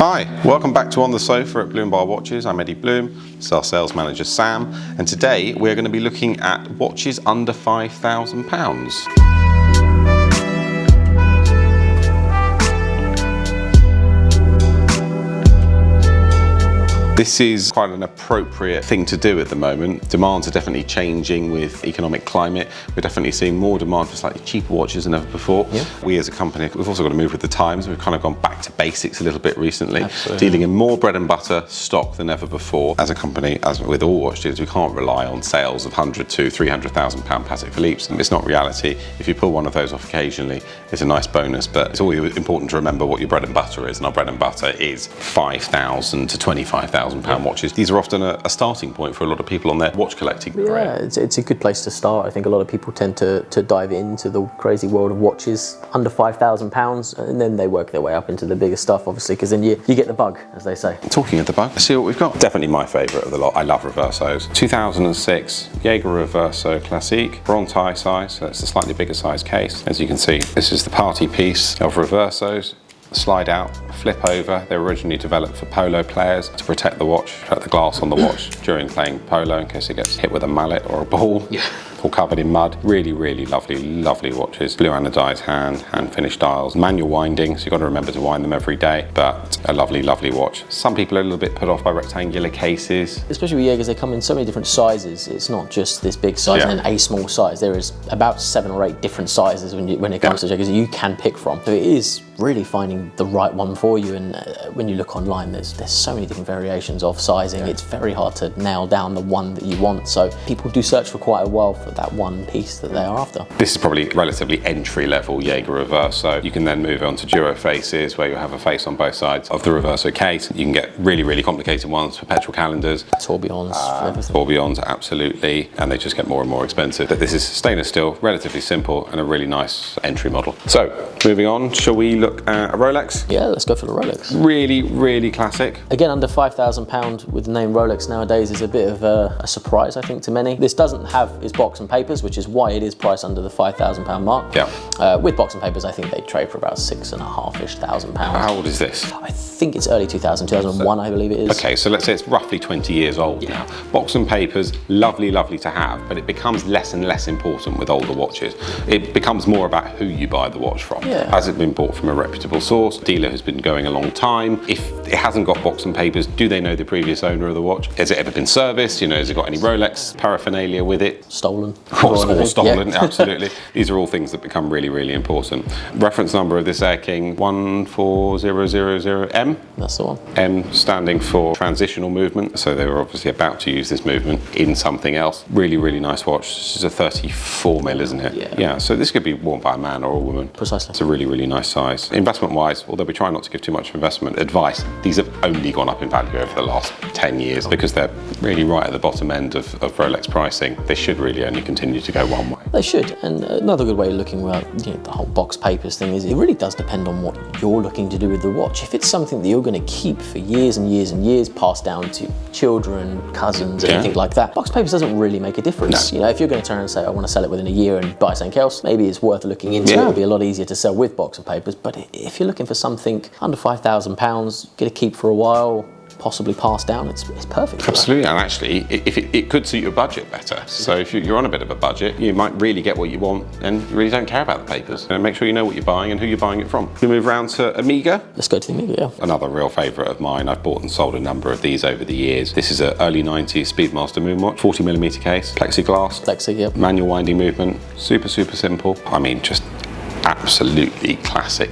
Hi, welcome back to On the Sofa at Bloom Bar Watches. I'm Eddie Bloom, it's our sales manager Sam, and today we're going to be looking at watches under £5,000. This is quite an appropriate thing to do at the moment. Demands are definitely changing with economic climate. We're definitely seeing more demand for slightly cheaper watches than ever before. Yeah. We as a company, we've also got to move with the times. We've kind of gone back to basics a little bit recently. Absolutely. Dealing in more bread and butter stock than ever before. As a company, as with all watch dealers, we can't rely on sales of £100,000 to £300,000 Patek Philippe's. It's not reality. If you pull one of those off occasionally, it's a nice bonus, but it's always important to remember what your bread and butter is, and our bread and butter is £5,000 to £25,000 watches. These are often a starting point for a lot of people on their watch collecting career. Yeah, it's a good place to start. I think a lot of people tend to dive into the crazy world of watches under £5,000, and then they work their way up into the bigger stuff, obviously, because then you get the bug, as they say. Talking of the bug, let's see what we've got. Definitely my favourite of the lot. I love Reversos. 2006 Jaeger Reverso Classique, bronze high size, so it's a slightly bigger size case. As you can see, this is the party piece of Reversos. Slide out, flip over. They were originally developed for polo players to protect the watch, protect the glass on the watch during playing polo in case it gets hit with a mallet or a ball. Yeah. All covered in mud. Really, really lovely watches. Blue anodized hand finished dials, manual winding, so you've got to remember to wind them every day, but a lovely watch. Some people are a little bit put off by rectangular cases. Especially with Jaegers, they come in so many different sizes. It's not just this big size and a small size. There is about 7 or 8 different sizes when it comes to Jaegers you can pick from. So it is really finding the right one for you, and when you look online, there's so many different variations of sizing. Yeah. It's very hard to nail down the one that you want, so people do search for quite a while for that one piece that they are after. This is probably relatively entry-level Jaeger Reverso. You can then move on to duo faces, where you have a face on both sides of the Reverso case. You can get really complicated ones, perpetual calendars. Tourbillons, Tourbillons, absolutely, and they just get more and more expensive. But this is stainless steel, relatively simple, and a really nice entry model. So, moving on, shall we look at a Rolex? Yeah, let's go for the Rolex. Really classic. Again, under £5,000 with the name Rolex nowadays is a bit of a surprise, I think, to many. This doesn't have its box and papers, which is why it is priced under the £5,000 mark. Yeah. With box and papers, I think they trade for about £6,500-ish thousand. How old is this? I think it's early 2001, I believe it is. Okay, so let's say it's roughly 20 years old now. Box and papers, lovely to have, but it becomes less and less important with older watches. It becomes more about who you buy the watch from. Yeah. Has it been bought from a reputable source? Dealer has been going a long time. If it hasn't got box and papers, do they know the previous owner of the watch? Has it ever been serviced? You know, has it got any Rolex paraphernalia with it? Stolen. Or stolen, absolutely. These are all things that become really important. Reference number of this Air King 14000M. That's the one. M standing for transitional movement, so they were obviously about to use this movement in something else. Really nice watch. This is a 34mm, isn't it? Yeah, so this could be worn by a man or a woman. Precisely. It's a really nice size. Investment wise, although we try not to give too much investment advice, these have only gone up in value over the last 10 years because they're really right at the bottom end of Rolex pricing. They should really only continue to go one way. They should, and another good way of looking at the whole box papers thing is it really does depend on what you're looking to do with the watch. If it's something that you're going to keep for years and years, passed down to children, cousins, anything like that, box papers doesn't really make a difference. No. You know, if you're going to turn and say, I want to sell it within a year and buy something else, maybe it's worth looking into. It'll be a lot easier to sell with box of papers, but if you're looking for something under £5,000, get a keep for a while, possibly pass down, it's perfect. Absolutely, and actually, it could suit your budget better. So if you're on a bit of a budget, you might really get what you want and you really don't care about the papers. Make sure you know what you're buying and who you're buying it from. We move around to Amiga. Let's go to the Amiga, Another real favourite of mine. I've bought and sold a number of these over the years. This is an early 90s Speedmaster Moonwatch, 40mm case, plexiglass. Manual winding movement, super simple. I mean, just absolutely classic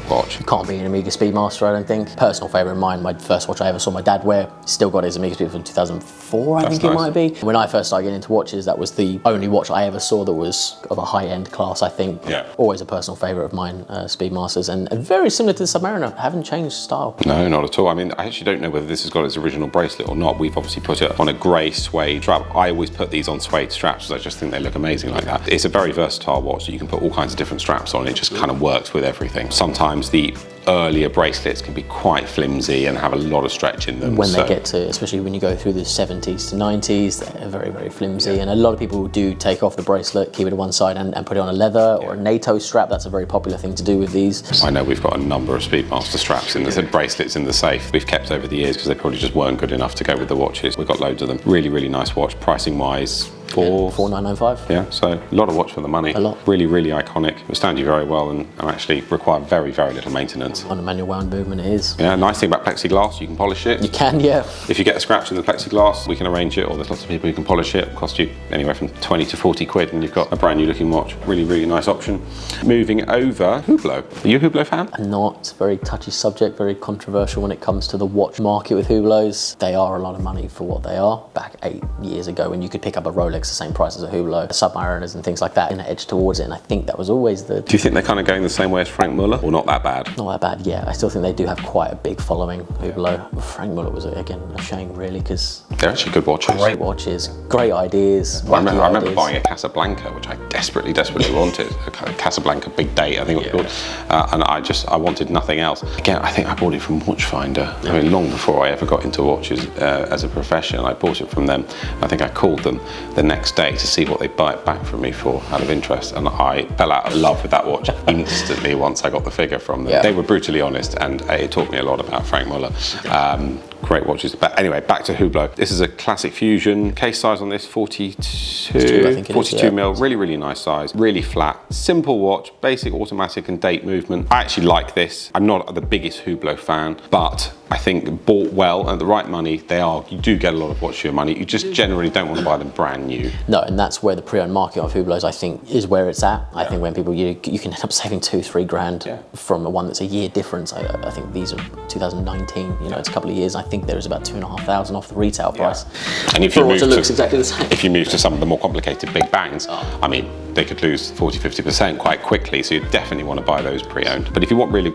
watch. You can't be an Amiga Speedmaster, I don't think. Personal favourite of mine, my first watch I ever saw my dad wear, still got his Amiga Speedmaster from 2004, I think it might be. When I first started getting into watches, that was the only watch I ever saw that was of a high-end class, I think. Yeah. Always a personal favourite of mine, Speedmasters, and very similar to the Submariner, haven't changed style. No, not at all. I mean, I actually don't know whether this has got its original bracelet or not. We've obviously put it on a grey suede strap. I always put these on suede straps because I just think they look amazing like that. It's a very versatile watch, so you can put all kinds of different straps straps on. It just kind of works with everything. Sometimes the earlier bracelets can be quite flimsy and have a lot of stretch in them. When they get to, especially when you go through the 70s to 90s, they're very, very flimsy. And a lot of people do take off the bracelet, keep it to one side and put it on a leather or a NATO strap. That's a very popular thing to do with these. I know we've got a number of Speedmaster straps in the bracelets in the safe we've kept over the years because they probably just weren't good enough to go with the watches. We've got loads of them. Really, really nice watch, pricing wise. $4,995. Yeah, so a lot of watch for the money. A lot. Really, really iconic. It will stand you very well and actually require very, very little maintenance. On a manual wound movement, it is. Yeah, nice thing about plexiglass, you can polish it. You can, yeah. If you get a scratch in the plexiglass, we can arrange it, or there's lots of people who can polish it. It'll cost you anywhere from 20 to 40 quid, and you've got a brand new looking watch. Really, really nice option. Moving over, Hublot. Are you a Hublot fan? I'm not. It's a very touchy subject, very controversial when it comes to the watch market with Hublots. They are a lot of money for what they are. Back 8 years ago, when you could pick up a Rolex the same price as a Hublot, Submariners and things like that, and edge towards it, and I think that was always the... Do you think they're kind of going the same way as Frank Muller, or not that bad? Not that bad, yeah. I still think they do have quite a big following, Hublot. Frank Muller was, again, a shame, really, because... They're actually good watches. Great watches, great ideas. I remember buying a Casablanca, which I desperately wanted. A Casablanca Big Date, I think it was called. And I wanted nothing else. Again, I think I bought it from Watchfinder. I mean, long before I ever got into watches as a profession, I bought it from them. I think I called them the next day to see what they'd buy it back from me for out of interest. And I fell out of love with that watch instantly once I got the figure from them. Yeah. They were brutally honest, and it taught me a lot about Frank Muller. Great watches. But anyway, back to Hublot. This is a classic fusion. Case size on this, 42 mil. Really, really nice size. Really flat. Simple watch. Basic automatic and date movement. I actually like this. I'm not the biggest Hublot fan, but I think bought well at the right money, you do get a lot of watch for your money. You just generally don't want to buy them brand new. No, and that's where the pre-owned market of Hublots, I think, is where it's at. I think when people, you can end up saving 2-3 grand from the one that's a year difference. I think these are 2019, it's a couple of years. I think there is about 2,500 off the retail price. And if you move looks exactly the same. If you move to some of the more complicated big bangs, I mean, they could lose 40-50% quite quickly, so you definitely want to buy those pre-owned. But if you want real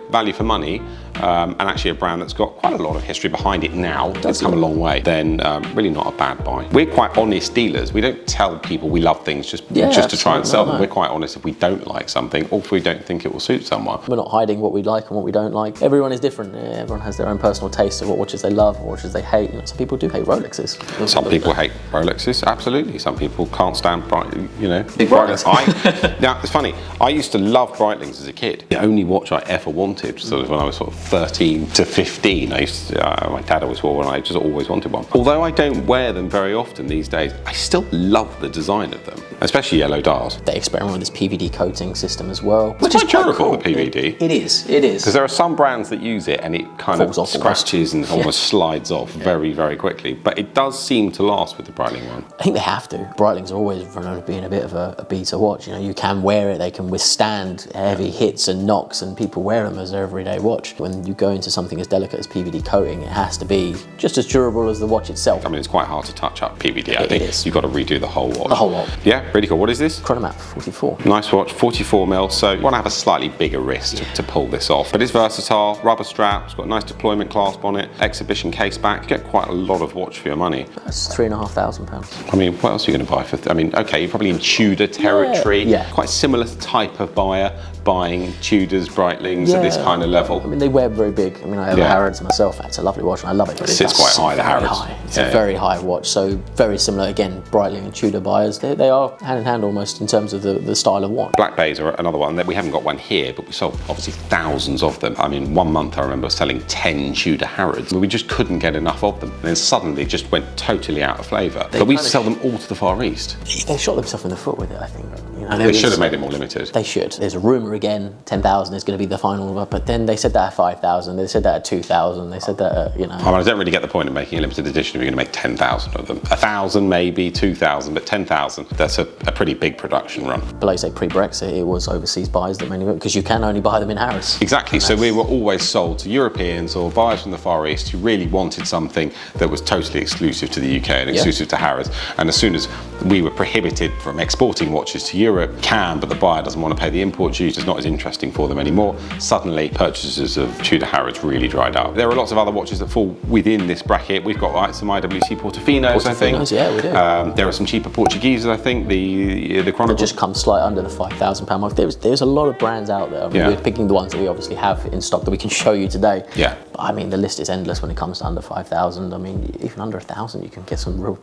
value for money, and actually a brand that's got quite a lot of history behind it now, that's come a long way, then really not a bad buy. We're quite honest dealers. We don't tell people we love things just to try and sell them. We're quite honest if we don't like something or if we don't think it will suit someone. We're not hiding what we like and what we don't like. Everyone is different. Everyone has their own personal taste of what watches they love, what watches they hate. Some people do hate Rolexes. Some people hate Rolexes, absolutely. Some people can't stand big Breitling. Now, it's funny, I used to love Breitlings as a kid. The only watch I ever wanted, sort of when I was sort of 13 to 15, my dad always wore one, and I just always wanted one. Although I don't wear them very often these days, I still love the design of them, especially yellow dials. They experiment with this PVD coating system as well. Which is quite durable, the PVD. It is. Because there are some brands that use it and it kind of scratches and almost slides off very, very quickly. But it does seem to last with the Breitling one. I think they have to. Breitlings are always known as being a bit of a beta watch. You can wear it, they can withstand heavy hits and knocks, and people wear them as their everyday watch. When you go into something as delicate as PVD coating, it has to be just as durable as the watch itself. I mean, it's quite hard to touch up PVD, I think. It is. You've got to redo the whole watch. The whole lot. Yeah, really cool. What is this? Chronomat 44. Nice watch, 44 mil, so you want to have a slightly bigger wrist to pull this off. But it's versatile, rubber strap, it's got a nice deployment clasp on it, exhibition case back. You get quite a lot of watch for your money. That's £3,500. I mean, what else are you going to buy for? Okay, you're probably in Tudor territory. Yeah. Quite similar type of buyer, buying Tudors, Breitlings at this kind of level. I mean, they wear very big. I mean, I have a Harrods myself. It's a lovely watch and I love it. But it sits quite high, the Harrods. It's a very high watch, so very similar. Again, Breitling and Tudor buyers, they are hand in hand almost in terms of the style of watch. Black Bays are another one. We haven't got one here, but we sold obviously thousands of them. I mean, one month I remember selling 10 Tudor Harrods. We just couldn't get enough of them. And then suddenly it just went totally out of flavour. But we used to sell them all to the Far East. They shot themselves in the foot with it, I think. They should have made it more limited. They should. There's a rumour again, 10,000 is going to be the final, but then they said that at 5,000, they said that at 2,000, they said that at, I mean, I don't really get the point of making a limited edition if you're going to make 10,000 of them. 1,000 maybe, 2,000, but 10,000, that's a pretty big production run. But like I say, pre-Brexit, it was overseas buyers that mainly went, because you can only buy them in Harrods. Exactly, so we were always sold to Europeans or buyers from the Far East who really wanted something that was totally exclusive to the UK and exclusive to Harrods. And as soon as we were prohibited from exporting watches to Europe, Europe can, but the buyer doesn't want to pay the import duty, it's not as interesting for them anymore. Suddenly, purchases of Tudor Harrods really dried up. There are lots of other watches that fall within this bracket. We've got some IWC Portofinos, I think. Yeah, we do. There are some cheaper Portugueses, I think. The Chronicle They just come slightly under the £5,000 mark. There's a lot of brands out there. I mean, we're picking the ones that we obviously have in stock that we can show you today. Yeah. But I mean, the list is endless when it comes to under 5,000. I mean, even under 1,000, you can get some real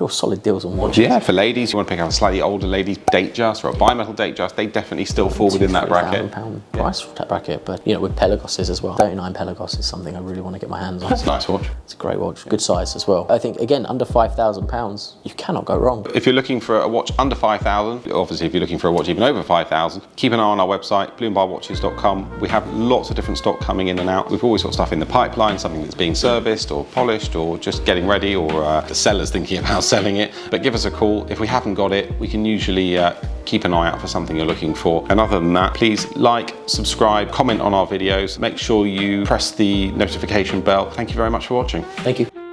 solid deals on watches. Yeah, for ladies, you want to pick up a slightly older ladies Datejust or a bimetal Datejust, they definitely still fall within that bracket. £3,000 price for that bracket, but with Pelagoses as well. 39 Pelagos is something I really want to get my hands on. That's a nice watch. It's a great watch, good size as well. I think again, under £5,000, you cannot go wrong. If you're looking for a watch under 5,000, obviously if you're looking for a watch even over 5,000, keep an eye on our website, bloombergwatches.com. We have lots of different stock coming in and out. We've always got stuff in the pipeline, something that's being serviced or polished or just getting ready, or the seller's thinking about selling it. But give us a call. If we haven't got it, we can usually keep an eye out for something you're looking for. And other than that, please like, subscribe, comment on our videos. Make sure you press the notification bell. Thank you very much for watching. Thank you.